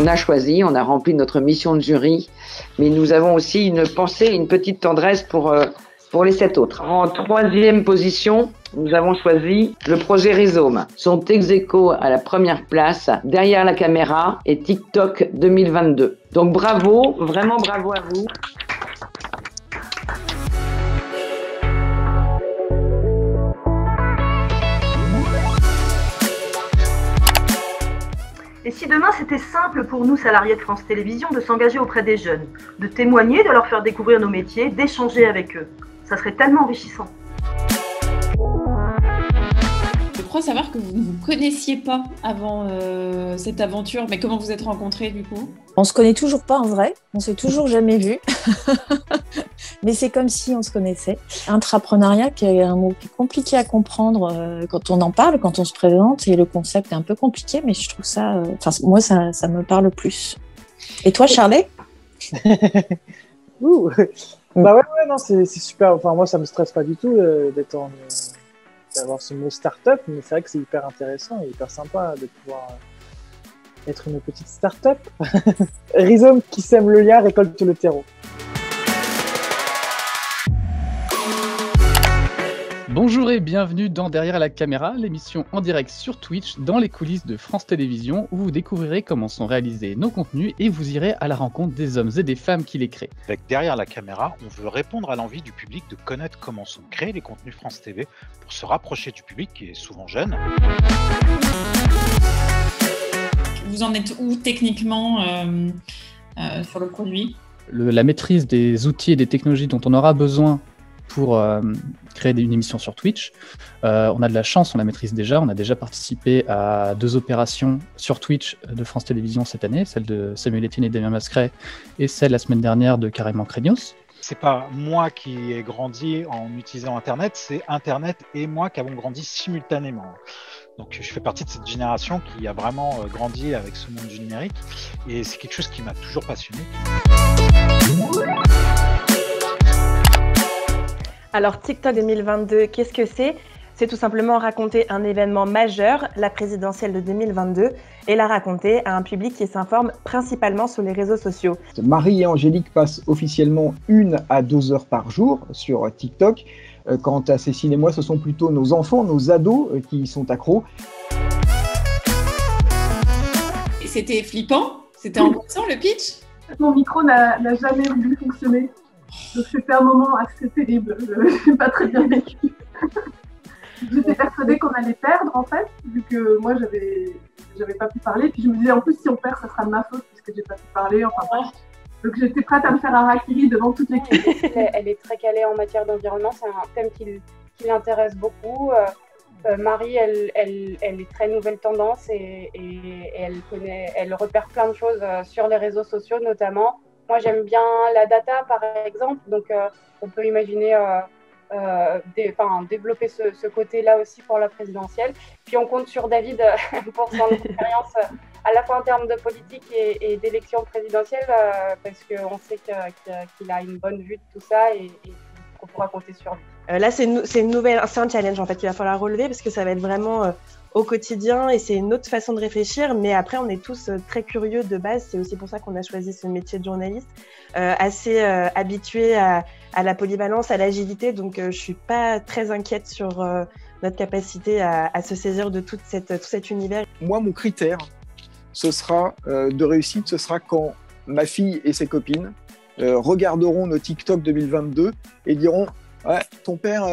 on a choisi, on a rempli notre mission de jury, mais nous avons aussi une pensée, une petite tendresse pour les 7 autres. En 3e position, nous avons choisi le projet Rhizome. Sont ex aequo à la première place, Derrière la caméra et TikTok 2022. Donc bravo, vraiment bravo à vous. Et si demain c'était simple pour nous, salariés de France Télévisions, de s'engager auprès des jeunes, de témoigner, de leur faire découvrir nos métiers, d'échanger avec eux, ça serait tellement enrichissant. Je crois savoir que vous ne vous connaissiez pas avant cette aventure, mais comment vous êtes rencontrés du coup? On se connaît toujours pas en vrai, on s'est toujours jamais vu, mais c'est comme si on se connaissait. Intrapreneuriat, qui est un mot qui est compliqué à comprendre quand on en parle, quand on se présente, et le concept est un peu compliqué, mais je trouve ça, moi ça me parle plus. Et toi, Charlet? Bah ouais, non, c'est super. Enfin, moi, ça me stresse pas du tout d'avoir ce mot start-up, mais c'est vrai que c'est hyper intéressant et hyper sympa de pouvoir être une petite start-up. Rhizome qui sème le lien récolte le terreau. Bonjour et bienvenue dans Derrière la caméra, l'émission en direct sur Twitch dans les coulisses de France Télévisions où vous découvrirez comment sont réalisés nos contenus et vous irez à la rencontre des hommes et des femmes qui les créent. Avec Derrière la caméra, on veut répondre à l'envie du public de connaître comment sont créés les contenus France TV pour se rapprocher du public qui est souvent jeune. Vous en êtes où techniquement sur le produit? La maîtrise des outils et des technologies dont on aura besoin pour créer une émission sur Twitch. On a de la chance, on la maîtrise déjà. On a déjà participé à 2 opérations sur Twitch de France Télévisions cette année, celle de Samuel Etienne et Damien Mascret et celle la semaine dernière de Carrément Craignos. C'est pas moi qui ai grandi en utilisant Internet, c'est Internet et moi qui avons grandi simultanément. Donc je fais partie de cette génération qui a vraiment grandi avec ce monde du numérique et c'est quelque chose qui m'a toujours passionné. Alors TikTok 2022, qu'est-ce que c'est? C'est tout simplement raconter un événement majeur, la présidentielle de 2022, et la raconter à un public qui s'informe principalement sur les réseaux sociaux. Marie et Angélique passent officiellement 1 à 2 heures par jour sur TikTok. Quant à Cécile et moi, ce sont plutôt nos enfants, nos ados qui y sont accros. Et c'était flippant? C'était angoissant le pitch? Mon micro n'a jamais voulu fonctionner. Donc c'était un moment assez terrible, je n'ai pas très bien vécu. J'étais persuadée qu'on allait perdre en fait, vu que moi j'avais pas pu parler. Puis je me disais en plus si on perd ça sera de ma faute puisque j'ai pas pu parler. Enfin bref. Donc j'étais prête à me faire un harakiri devant toute l'équipe. Elle est très calée en matière d'environnement, c'est un thème qui l'intéresse beaucoup. Marie, elle est très nouvelle tendance et elle repère plein de choses sur les réseaux sociaux notamment. Moi, j'aime bien la data, par exemple, donc on peut imaginer développer ce côté-là aussi pour la présidentielle. Puis on compte sur David pour son expérience à la fois en termes de politique et d'élection présidentielle, parce qu'on sait qu'il a une bonne vue de tout ça et qu'on pourra compter sur lui. Là, c'est un challenge en fait qu'il va falloir relever parce que ça va être vraiment au quotidien et c'est une autre façon de réfléchir. Mais après, on est tous très curieux de base. C'est aussi pour ça qu'on a choisi ce métier de journaliste, assez habitué à la polyvalence, à l'agilité. Donc, je suis pas très inquiète sur notre capacité à se saisir de tout cet univers. Moi, mon critère, ce sera de réussite, ce sera quand ma fille et ses copines regarderont nos TikTok 2022 et diront ouais, ton père,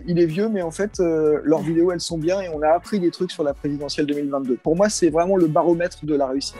il est vieux, mais en fait, leurs vidéos, elles sont bien et on a appris des trucs sur la présidentielle 2022. Pour moi, c'est vraiment le baromètre de la réussite.